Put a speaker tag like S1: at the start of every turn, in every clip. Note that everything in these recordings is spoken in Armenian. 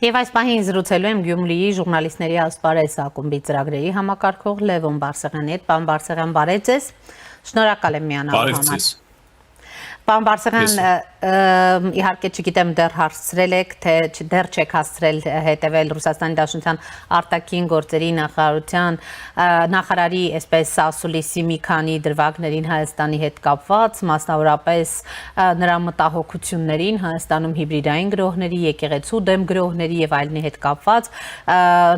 S1: Եվ այս պահին զրուցելու եմ Գյումրիի ժուրնալիստների ասպարեզ ակումբի ծրագրերի համակարգող Լևոն Բարսեղյանի հետ։ Պարոն Բարսեղյան, բարև ձեզ։ Շնորհակալ եմ միանալու համար։ Պարոն Բարսեղյան, իհարկե չգիտեմ դեռ հասցրել եք, թե դեռ չեք հասցրել հետևել Ռուսաստանի Դաշնության արտաքին գործերի նախարարության նախարարի այսպես ասուլիսի մի քանի դրվագներին Հայաստանի հետ կապված, մասնավորապես նրա մտահոգություններին Հայաստանում հիբրիդային գրոհների, եկեղեցու դեմ գրոհների եւ այլնի հետ կապված,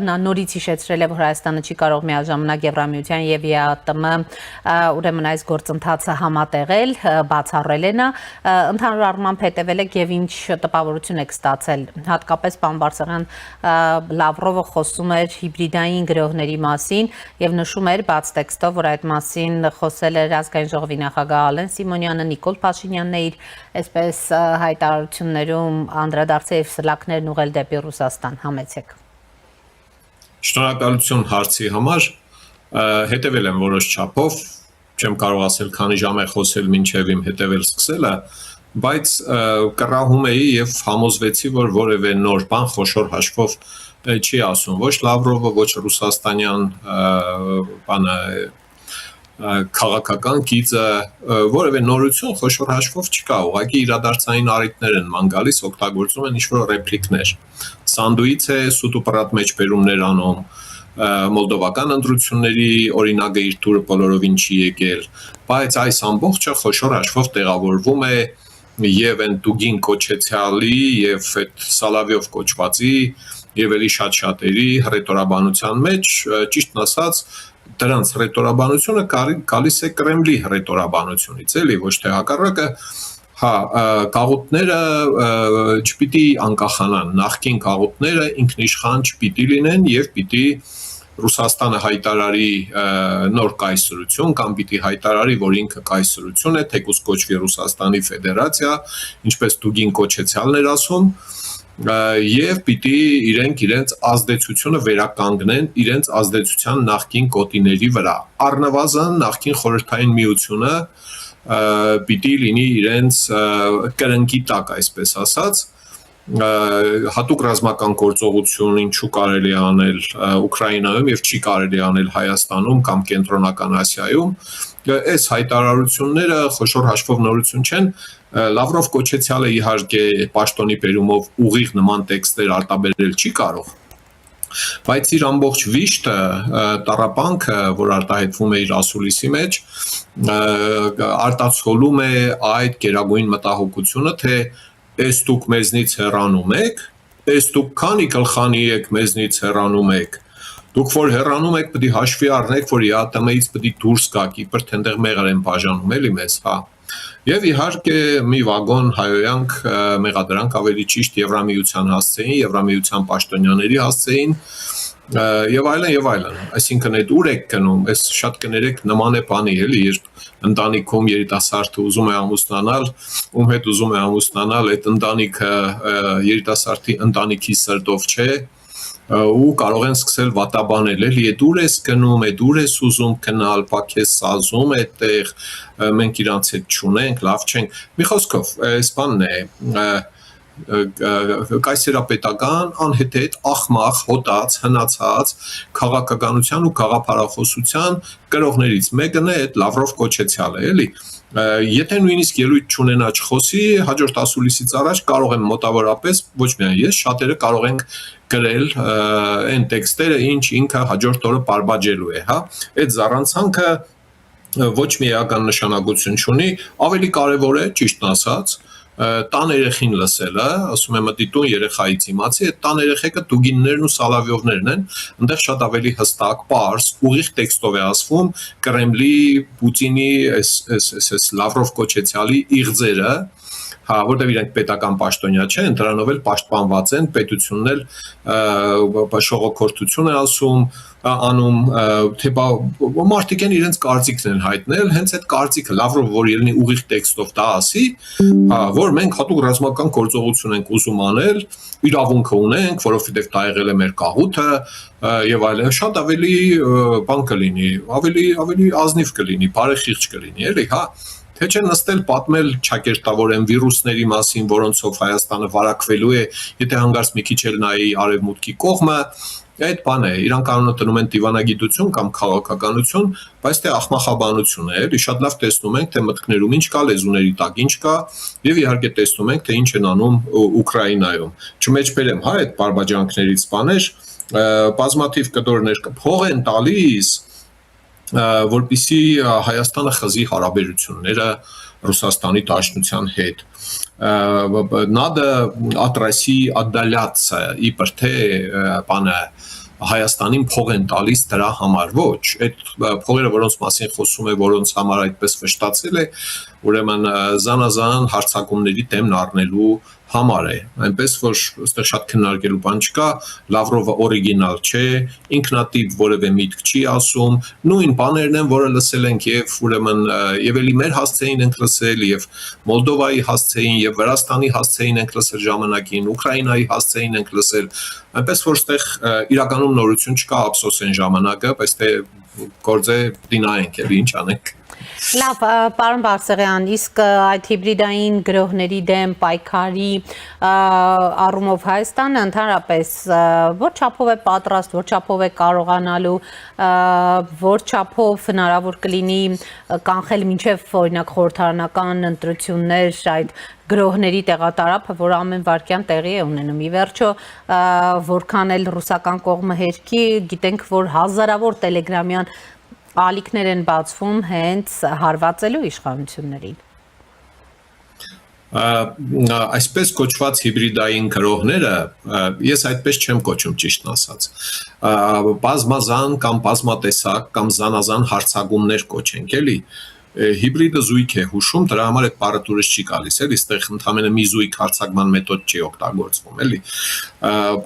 S1: նա նորից հիշեցրել է, որ Հայաստանը չի կարող միաժամանակ Եվրամիության եւ ԵԱՏՄ ուրեմն այս գործընթացը համատեղել, բացառել նա ընդհանուր առմամբ հետևել եք եւ ինչ տպավորություն եք ստացել, հատկապես պարոն Բարսեղյան, Լավրովը խոսում էր հիբրիդային գրոհների մասին եւ նշում էր բաց տեքստով, որ այդ մասին խոսել էր ազգային ժողովի նախագահ Ալեն Սիմոնյանը, Նիկոլ Փաշինյանն է իր այսպես հայտարարություններում անդրադարձել եւ սլաքներն ուղղել դեպի Ռուսաստան, համեցեք։
S2: Շնորհակալություն հարցի համար, հետևել եմ որոշ չափով, չեմ կարող ասել քանի ժամ է խոսել մինչև իմ հետևել սկսելը, բայց կռահում էի եւ համոզվեցի, որ որևէ նոր բան խոշոր հաշվով չի ասում, ոչ Լավրովը, ոչ ռուսաստանյան բանը քաղաքական գիծը, որևէ նորություն խոշոր հաշվով չկա, ուղղակի իրադարձային առիթներ են ման գալիս, օգտագործում են ինչ-որ ռեպլիկներ, սանդուիչ է, սուտ ու պռատ մեջբերումներ անում, մոլդովական ընտրությունների օրինակը իր թուրը բոլորովին չի եկել, բայց այս ամբողջը խոշոր հաշվով տեղավորվում է եւ են դուգին կոչեցյալի եւ այդ Սալավյով կոչվածի եւ էլի շատ-շատերի հռետորաբանության մեջ, ճիշտն ասած, դրանց հռետորաբանությունը գալիս է Կրեմլի հռետորաբանությունից, էլի ոչ թե հակառակը, հա, կաղուտները չպիտի անկախանան, նախկին կաղուտները ինքնիշխան չպիտի լինեն եւ պիտի Ռուսաստանը հայտարարի նոր կայսրություն կամ պիտի հայտարարի, որ ինքը կայսրություն է, թեկուզ կոչվի Ռուսաստանի Ֆեդերացիա, ինչպես դուգին կոչեցյալն էր ասում, եւ պիտի իրենց ազդեցությունը վերականգնեն իրենց ազդեցության նախկին գոտիների վրա։ Առնվազն նախկին խորհրդային միությունը պիտի լինի իրենց կրնկի տակ, այսպես ասած, հատուկ ռազմական գործողություն ինչու կարելի է անել Ուկրաինայում եւ չի կարելի անել Հայաստանում կամ Կենտրոնական Ասիայում, այս հայտարարությունները խոշոր հաշվով նորություն չեն, Լավրով կոչեցյալը իհարկե պաշտոնի բերումով ուղիղ նման տեքստեր արտաբերել չի կարող, բայց իր ամբողջ վիշտը, տառապանքը, որ արտահայտվում է իր ասուլիսի մեջ, արտացոլում է այդ գերագույն մտահոգությունը, թե «Էս դուք մեզնից հեռանում եք, էս դուք քանի գլխանի եք մեզնից հեռանում եք, դուք որ հեռանում եք, պետք է հաշվի առնեք, որ ԵԱՏՄ-ից պետք է դուրս գաք, իբր թե այնտեղ մեղր են բաժանում, էլի մեզ, հա»։ Եվ իհարկե մի վագոն հայոյանք մեղադրանք ավելի ճիշտ Եվրամիության հասցեին, Եվրամիության պաշտոնյաների հասցեին եւ այլն, այսինքն այդ ուր եք գնում, այս շատ կներեք նման է բանի, էլի, երբ ընտանիքում երիտասարդը ուզում է ամուսնանալ, ում հետ ուզում է ամուսնանալ, այդ ընտանիքը երիտասարդի ընտանիքի սրտով չէ, ու կարող են սկսել վատաբանել, էլի, այդ ուր ես գնում, այդ ուր ես ուզում գնալ, բա քեզ սազում այդտեղ, մենք իրանց հետ չունենք, լավ չենք, մի խոսքով, այս բանն է, կայսերապետական, անհետեթ, աղմաղ, հոտած, հնացած քաղաքականության ու գաղափարախոսության կրողներից մեկն է այդ Լավրով կոչեցյալը, էլի, եթե նույնիսկ ելույթ չունենա չխոսի, հաջորդ ասուլիսից առաջ կարող եմ մոտավորապես, ոչ միայն ես, շատերը կարող ենք գրել այն տեքստերը, ինչ ինքը հաջորդ օրը բարբաջելու է, հա, այդ զառանցանքը ոչ մի էական նշանակություն չունի, ավելի կարևոր է, ճիշտն ասած, տան երեխին լսելը, ասում եմ դիտուն երեխայից իմացի, այդ տան երեխեքը դուգիններն ու Սալավյովներն են, այնտեղ շատ ավելի հստակ, պարզ, ուղիղ տեքստով է ասվում Կրեմլի, Պուտինի, այս Լավրով կոչեցյալի իղձերը, հա, որտեղ իրենք պետական պաշտոնյա չեն, դրանով էլ պաշտպանված են, պետությունն էլ շողոքորթություն է անում, թե մարդիկ են իրենց կարծիքն են հայտնել, հենց այդ կարծիքը Լավրով, որ ելնի ուղիղ տեքստով դա ասի, որ մենք հատուկ ռազմական գործողություն ենք ուզում անել, իրավունքը ունենք, որովհետև դա եղել է մեր կաղուտը եւ այլն, շատ ավելի բան կլինի, ավելի ազնիվ կլինի, բարեխիղճ կլինի, էլի, հա։ թե չէ նստել պատմել ճակերտավորեն վիրուսների մասին, որոնցով Հայաստանը վարակվելու է, եթե հանգարց մի քիչ էլ նայի արևմուտքի կողմը, այդ բան է, իրանք անունը տրում են դիվանագիտություն կամ քաղաքականություն, բայց թե ախմախաբանություն է, էլի շատ լավ տեսնում ենք, թե մտքներում ինչ կա, լեզուների տակ ինչ կա, եւ իհարկե տեսնում ենք, թե ինչ են անում Ուկրաինայում։ Չմեջբերեմ, հա, այդ բարբաջանքներից բաներ, բազմաթիվ կդորներ փող են տալիս, որպեսզի Հայաստանը խզի հարաբերությունները Ռուսաստանի Դաշնության հետ։ Надо от России отдаляться, իբր թե բանը Հայաստանին փող են տալիս դրա համար, ոչ, այդ փողերը, որոնց մասին խոսում է, որոնց համար այդպես վշտացել է, ուրեմն զանազան հարձակումների դեմն առնելու համար է, այնպես որ այստեղ շատ քննարկելու բան չկա, Լավրովը օրիգինալ չէ, ինքնատիպ որևէ միտք չի ասում, նույն բաներն են, որը լսել ենք եւ ուրեմն եւ էլի մեր հասցեին ենք լսել եւ Մոլդովայի հասցեին եւ Վրաստանի հասցեին ենք լսել ժամանակին, Ուկրաինայի հասցեին ենք լսել, այնպես որ այստեղ իրականում նորություն չկա, ափսոս են ժամանակը, բայց թե գործը դինայենք եւ ինչ անենք։
S1: Լավ, պարոն Բարսեղյան, իսկ այդ հիբրիդային գրոհների դեմ պայքարի առումով Հայաստանը ընդհանրապես որ չափով է պատրաստ, որ չափով է կարողանալու, որ չափով հնարավոր կլինի կանխել մինչև օրինակ խորհրդարանական ընտրություններ այդ գրոհների տեղատարափը, որ ամեն վարքյան տեղի է ունենում։ Ի վերջո, որքան էլ ռուսական կողմը հերքի, գիտենք, որ հազարավոր տելեգրամյան ալիքներ են բացվում հենց հարվածելու իշխանություններին։
S2: Այսպես կոչված հիբրիդային գրոհները, ես այդպես չեմ կոչում ճիշտն ասած, բազմազան կամ բազմատեսակ կամ զանազան հարձակումներ կոչենք, էլի, հիբրիդը զույգ է հուշում, դրա համար այդ բառը դուրս չի գալիս, էլի, այստեղ ընդհանրապես մի զույգ հարձակման մեթոդ չի օգտագործվում, էլի,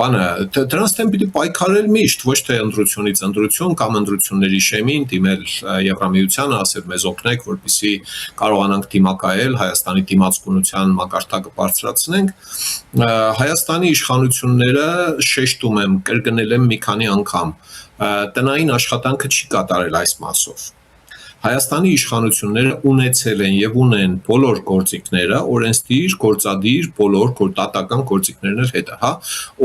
S2: բանը, դրանց դեմ պիտի պայքարել միշտ, ոչ թե ընտրությունից ընտրություն կամ ընտրությունների շեմին դիմել Եվրամիությանը, ասել մեզ օգնեք, որպեսզի կարողանանք դիմակայել Հայաստանի դիմացկունության մակարդակը բարձրացնենք, Հայաստանի իշխանությունները շեշտում եմ, կրկնել եմ մի քանի անգամ, տնային աշխատանքը չի կատարել այս մասով։ Հայաստանի իշխանությունները ունեցել են եւ ունեն բոլոր գործիքները, օրենսդիր, գործադիր, բոլոր դատական գործիքներն էլ հետը, հա,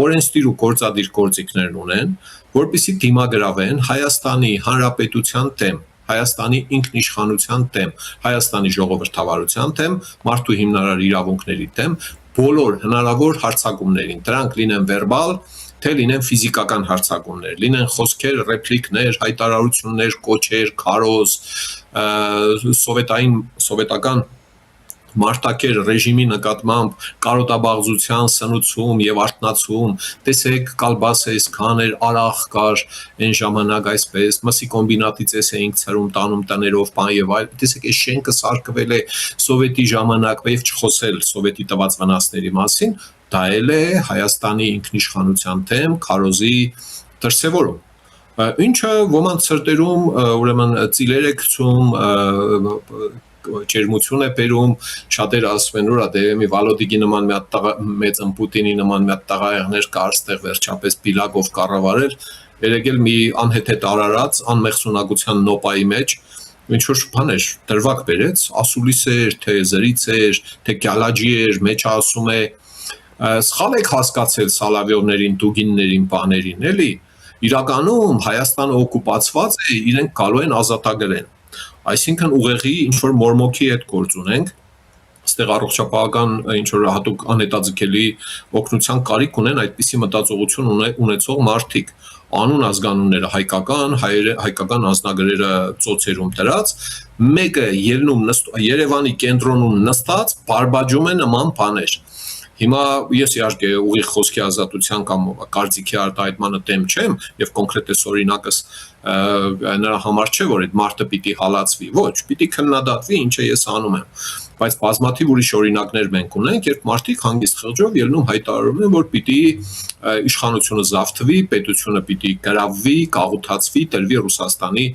S2: օրենսդիր ու գործադիր գործիքներն ունեն, որպեսզի դիմագրավեն Հայաստանի Հանրապետության դեմ, Հայաստանի ինքնիշխանության դեմ, Հայաստանի ժողովրդավարության դեմ, մարդու հիմնարար իրավունքների դեմ, բոլոր հնարավոր հարձակումներին, դրանք լինեն վերբալ, թե լինեն ֆիզիկական հարձակումներ, լինեն խոսքեր, ռեպլիկներ, հայտարարություններ, կոչեր, քարոզ, սովետական մարտակեր ռեժիմի նկատմամբ կարոտաբաղձության սնուցում եւ արտնացում, տեսեք կալբասը այսքան էր արախ կար այն ժամանակ այսպես, մսի կոմբինատից էինք ցրում տանում տներով բան եւ այլ, տեսեք այս շենքը սարքվել է սովետի ժամանակ եւ չխոսել սովետի տված վնասների մասին, դա էլ է Հայաստանի ինքնիշխանության դեմ քարոզի դրսևորում։ Ինչը ոմանց սրտերում ուրեմն ծիլեր է գցում, ջերմություն է բերում, շատերը ասում են, ուրա դե մի Վալոդիգի նման մի հատ մեծ Պուտինի նման մի հատ տղայեղներ կար ստեղ վերջապես բիլագով կառավարել, երեգել մի անհեթեթ արարած անմեղսունակության նոպայի մեջ ինչ որ բան էր, դրվակ բերեց, ասուլիս էր, թե զրից էր, թե գյալաջի էր, մեջը ասում է սխալ եք հասկացել Սալավյովներին, Դուգիններին, բաներին, էլի, իրականում Հայաստանը օկուպացված է, իրենք գալու են ազատագրեն, այսինքն ուղեղի ինչ-որ մորմոքի հետ գործ ունենք, ստեղ առողջապահական ինչ-որ հատուկ անհետաձգելի օգնության կարիք ունեն այդպիսի մտածողություն ունեցող մարդիկ, անուն ազգանունները հայկական անձնագրերը ծոցերում դրած, մեկը ելնում Երևանի կենտրոնում նստած, բարբաջում է նման բաներ։ Հիմա ես իհարկե ուղիղ խոսքի ազատության կամ կարծիքի արտահայտմանը դեմ չեմ եւ կոնկրետ օրինակս նրա համար չէ որ այդ մարդը պիտի հալածվի, ոչ, պիտի քննադատվի, ինչը ես անում եմ, բայց բազմաթիվ ուրիշ օրինակներ մենք ունենք, երբ մարդիկ հանգիստ խղճով ելնում հայտարարում են, որ պիտի իշխանությունը զավթվի, պետությունը պիտի գրավվի, կաղութացվի, տրվի Ռուսաստանի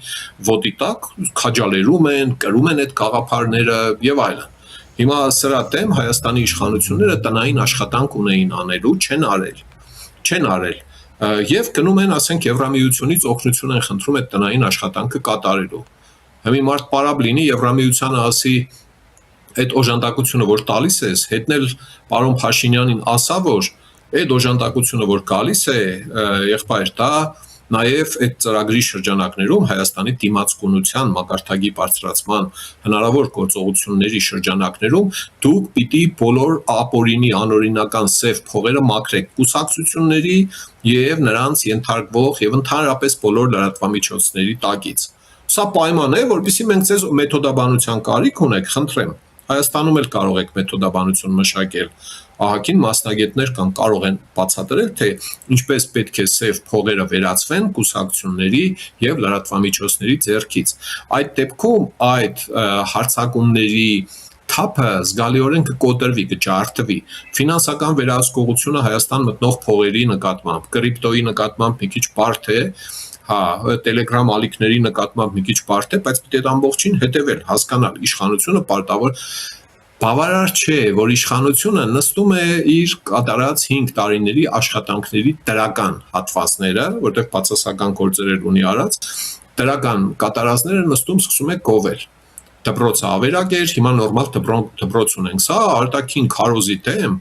S2: ոտի տակ, քաջալերում են, կրում են այդ գաղափարները եւ այլն։ Հիմա սրա դեմ Հայաստանի իշխանությունները տնային աշխատանք ունեին անելու, չեն արել եւ գնում են, ասենք, Եվրամիությունից օգնություն են խնդրում այդ տնային աշխատանքը կատարելու։ Հիմա մարդ պարապ լինի Եվրամիությանը ասի այդ օժանդակությունը որ տալիս ես, հետնել պարոն Փաշինյանին ասա, որ այդ օժանդակությունը որ գալիս է, եղբայր, դա նաև այդ ծրագրի շրջանակներում Հայաստանի դիմացկունության մակարդակի բարձրացման հնարավոր գործողությունների շրջանակներում դուք պիտի բոլոր ապօրինի անօրինական սև փողերը մաքրեք կուսակցությունների եւ նրանց ենթարկվող եւ ընդհանրապես բոլոր լրատվամիջոցների տակից։ Սա պայման է, որովհետեւ մենք ձեզ մեթոդաբանության կարիք ունեք, խնդրեմ։ Հայաստանում էլ կարող եք մեթոդաբանություն մշակել։ Ահագին մասնագետներ կան, կարող են բացատրել, թե ինչպես պետք է սև փողերը վերածվեն կուսակցությունների եւ լրատվամիջոցների ձեռքից։ Այդ դեպքում այդ հարցակումների թափը զգալիորեն կկոտրվի, կջարդվի։ Ֆինանսական վերահսկողությունը Հայաստան մտնող փողերի նկատմամբ, կրիպտոյի նկատմամբ մի քիչ բարդ է, Telegram ալիքների նկատմամբ մի քիչ բարդ է, բայց պետք է ամբողջին հետևել, հասկանալ, իշխանությունը պարտավոր բավարար չէ, որ իշխանությունը նստում է իր կատարած 5 տարիների աշխատանքների դրական հատվածները, որտեղ բացասական գործեր ունի արած, դրական կատարածները նստում սկսում է գովել։ Դպրոցը ավերակ էր, հիմա նորմալ դպրոց ունենք։ Սա արտաքին քարոզի դեմ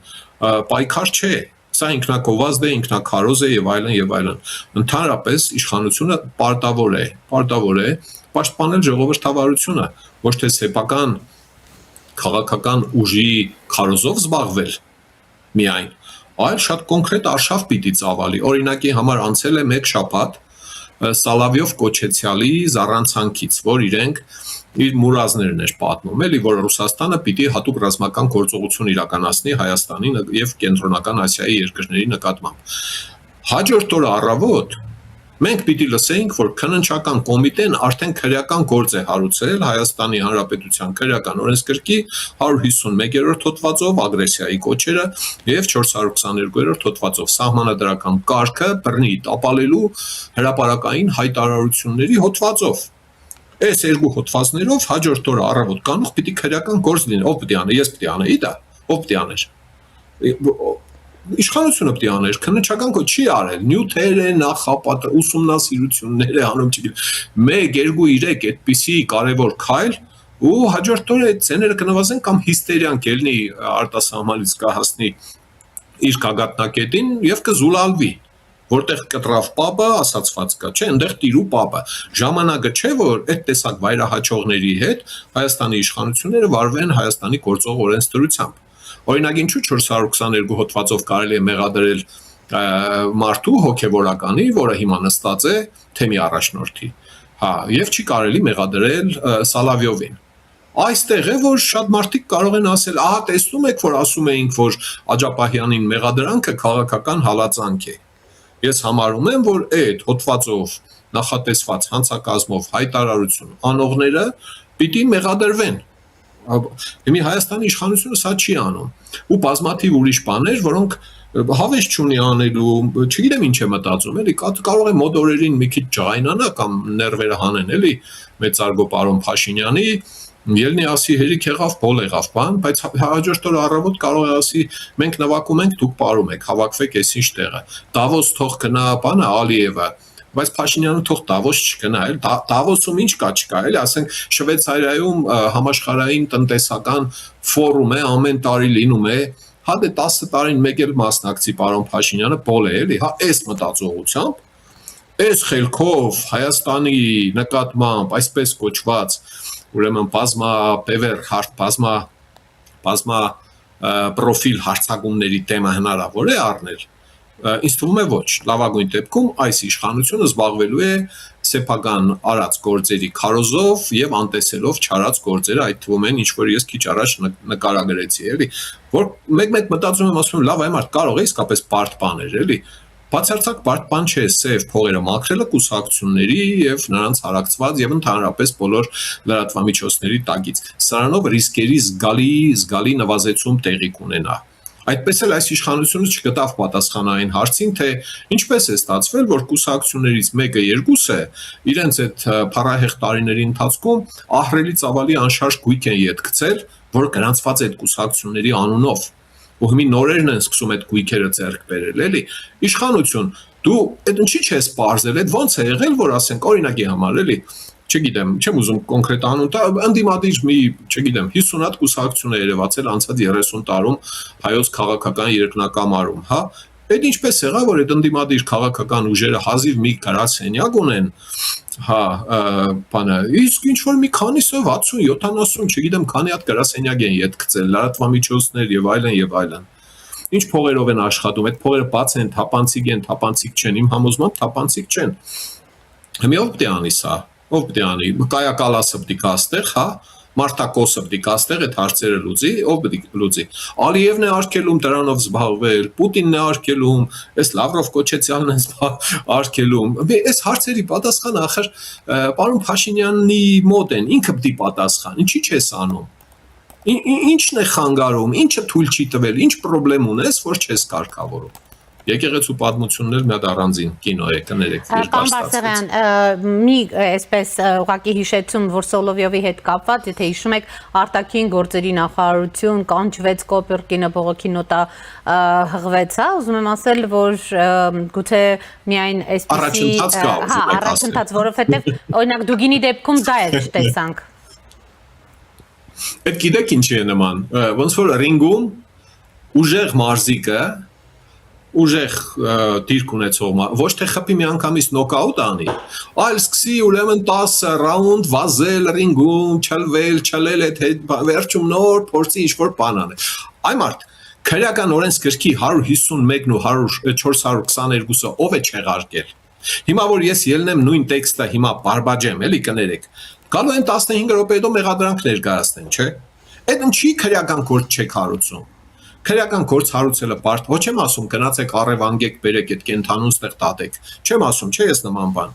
S2: պայքար չէ։ Սա ինքնակոված է, ինքնակարոզ է եւ այլն եւ այլն։ Ընդհանրապես իշխանությունը պարտավոր է պաշտպանել ժողովրդավարությունը, ոչ թե սեփական քաղաքական ուժի քարոզով զբաղվել միայն, այլ շատ կոնկրետ արշավ պիտի ծավալի։ Օրինակի համար անցել է 1 շաբաթ Սալավյով կոչեցյալի զառանցանքից, որ իրենք իր մուրազներն էր պատմում, էլի, որ Ռուսաստանը պիտի հատուկ ռազմական գործողություն իրականացնի Հայաստանի եւ Կենտրոնական Ասիայի երկրների նկատմամբ։ Հաջորդ օրը առավոտ մենք պիտի լսեինք, որ քննչական կոմիտեն արդեն քրեական գործ է հարուցել Հայաստանի Հանրապետության քրեական օրենսգրքի 151-րդ հոդվածով ագրեսիայի կոչերը եւ 422-րդ հոդվածով սահմանադրական կարգը բռնի տապալելու հրապարակային հայտարարությունների հոդվածով։ Այս երկու հոդվածներով հաջորդ օրը առավոտ կանուխ պիտի քրեական գործ լինի, ով պիտի անի, ես պիտի անեի դա, ով պիտի աներ։ Իշխանությունը պիտի աներ, քննչական կոչ չի արել, նյութեր է նախապատ ուսումնասիրություններ է անում, չգիտեմ, 1, 2, 3 այդպիսի կարևոր քայլ ու հաջորդ օրը այդ ցեները կնվազեն կամ հիստերիան կելնի արտասահմանից կհասնի իր գագաթնակետին եւ կզուլալվի, որտեղ կտրավ պապը ասացված կա, չէ, այնտեղ տիրու պապը։ Ժամանակը չէ, որ այդ տեսակ վայրահաճողների հետ Հայաստանի իշխանությունները վարվեն Հայաստանի գործող օրենսդրությամբ։ Օրինակ, ինչու 422 հոդվածով կարելի է մեղադրել մարդու հոգևորականի, որը հիմա նստած է թեմի առաջնորդի, եւ չի կարելի մեղադրել Սալավյովին։ Այստեղ է, որ շատ մարդիկ կարող են ասել, ահա տեսնում եք, որ ասում էինք, որ Աջապահյանին մեղադրանքը քաղաքական հալածանք է։ Ես համարում եմ, որ այդ հոդվածով նախատեսված հանցակազմով հայտարարություն անողները պիտի մեղադրվեն։ Հիմա Հայաստանի իշխանությունը սա չի անում։ Ու բազմաթիվ ուրիշ բաներ, որոնք հավես չունի անելու, չգիտեմ ինչ է մտածում, էլի կարող է մոտ օրերին մի քիչ ջղայնանա կամ ներվերը հանեն, էլի մեծարգո պարոն Փաշինյանի, ելնի ասի հերիք եղավ, փոլ եղավ, բան, բայց հաջորդ օրը առավոտ կարող է ասի մենք նվակում ենք, դուք պարում եք, հավաքվեք այսինչ տեղը։ Դավոս թող գնա, բանը Ալիևը, բայց Փաշինյանը թող Դավոս չգնա, էլ Դավոսում ինչ կա չկա, էլի, ասենք Շվեյցարիայում համաշխարհային տնտեսական ֆորում է, ամեն տարի լինում է, հա դե 10 տարին մեկ էլ մասնակցի պարոն Փաշինյանը, փոլ է, էլի, հա այս մտածողությամբ, այս խելքով Հայաստանի նկատմամբ այսպես կոչված ուրեմն բազմա պրոֆիլ հարցակումների թեմա հնարավոր է առնել, ինձ թվում է ոչ, լավագույն դեպքում այս իշխանությունը զբաղվելու է սեփական արած գործերի քարոզով եւ անտեսելով չարած գործերը, այդ թվում են ինչ որ ես քիչ առաջ նկարագրեցի, էլի, որ մեկ մտածում եմ, ասում եմ, լավ, այ մարդ կարող է իսկապես բարդ բաներ, էլի, բացարձակ բարդ բան չէ սև փողերը մաքրելը կուսակցությունների եւ նրանց հարակցված եւ ընդհանրապես բոլոր լրատվամիջոցների տակից։ Սրանով ռիսկերի զգալի նվազեցում տեղի կունենա։ Այդպես էլ այս իշխանությունը չգտավ պատասխանային հարցին, թե ինչպես է ստացվել, որ կուսակցություններից մեկը երկուսը իրենց այդ փառահեղ տարիների ընթացքում ահռելի ծավալի անշարժ գույք են յետքցել, որ գրանցված է այդ կուսակցությունների անունով։ Ու հիմի նորերն են սկսում այդ գույքերը ձեռք բերել, էլի։ Իշխանություն, դու այդ ինչի՞ չես բարձել, այդ ո՞նց է եղել, որ ասենք օրինակի համար, էլի, չգիտեմ, չեմ ուզում կոնկրետ անուն տա, ընդդիմադիր մի, չգիտեմ, 50 հատ կուսակցություն է երևացել անցած 30 տարում հայոց քաղաքական երկնակամարում, հա։ Այդ ինչպես եղավ, որ այդ ընդդիմադիր քաղաքական ուժերը հազիվ մի գրասենյակ ունեն, հա, բանը, իսկ ինչ որ մի քանիսով 60-70, չգիտեմ, քանի հատ գրասենյակ են ետ գցել, լրատվամիջոցներ եւ այլն եւ այլն։ Ինչ փողերով են աշխատում, այդ փողերը բաց են, թափանցիկ չեն, իմ համոզմամբ թափանցիկ չեն։ Հիմա ով պետք է անի սա։ Ով պետք է անի, կայակալասը պետք է կաստեղ, հա, Մարտակոսը պետք է կաստեղ այդ հարցերը լուծի, ով պետք է լուծի։ Ալիևն է արգելում դրանով զբաղվել, Պուտինն է արգելում, այս Լավրով Կոչեցյանն է արգելում։ Այս հարցերի պատասխանը ախր պարոն Փաշինյանի մոտ են, ինքը պետք է պատասխան, ինչի՞ չես անում։ Ինչն է խանգարում, ինչը թույլ չի տվել, ինչ խնդրեմ ունես, որ չես կարգավորում։ Եկեղեցու պատմություններ մի հատ առանձին կինո է, կներեք,
S1: Պարոն Բարսեղյան, մի այսպես ուղղակի հիշեցում, որ Սոլովյովի հետ կապված, եթե հիշում եք, արտաքին գործերի նախարարություն կանչվեց Կոպերկինը բողոքի նոտա հղվեց, հա, ուզում եմ ասել, որ գուցե միայն այսպեսի առաջընթաց, որովհետև օրինակ Դուգինի դեպքում դա է տեսանք։
S2: Այդ գիտեք ինչի է նման, ոնց որ ռինգում ուժեղ մարզիկը ուժեղ դիրք ունեցող ոչ թե խփի միանգամից նոկաուտ անի, այլ սկսի ուրեմն 10 ռաունդ վազել ռինգում, չլել այդ վերջում նոր փորձի ինչ-որ բան անել։ Այ մարդ, քրեական օրենսգրքի 151-ն ու 422-ը ով է չեղարկել։ Հիմա որ ես ելնեմ նույն տեքստը հիմա բարբաջեմ, էլի կներեք, գալու են 15 րոպե հետո մեղադրանք ներկայացնեն, չէ՞։ Այդ ինչի քրեական գործ չեք հարուցում։ Քրեական գործ հարուցելը բարդ, ոչ եմ ասում գնացեք առևանգեք բերեք այդ կենթանուն ստեղ տատեք, չեմ ասում, չէ՞ ես նման բան։